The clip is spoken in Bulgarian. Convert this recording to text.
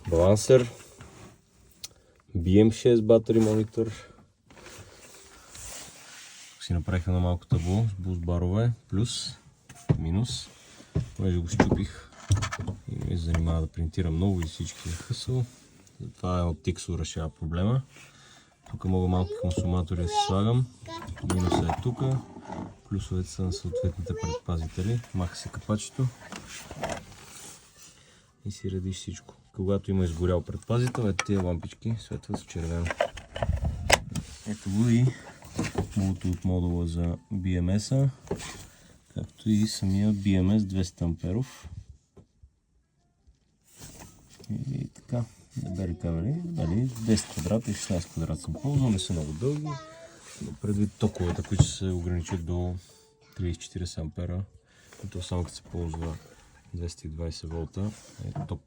балансер, BM6 батери монитор. Си направих едно малко табло с буст барове, плюс, минус. Понеже го щупих и ме занимава да принтирам много и всички е хъсъл. Това е от Tixo решава проблема. Тук мога малки консуматори да си слагам. Минусът е тук. Плюсовете са на съответните предпазители. Маха се капачето. И си редиш всичко. Когато има изгорял предпазител, ето тия лампички светват в червено. Ето го и Bluetooth модула за BMS-а, както и самия BMS 200 амперов. И така, дебели кабели, 10 квадрата и 16 квадрата съм ползвал, не са много дълги, но предвид токовете, които се ограничат до 30-40 ампера, като само като се ползва 220 волта, е топ.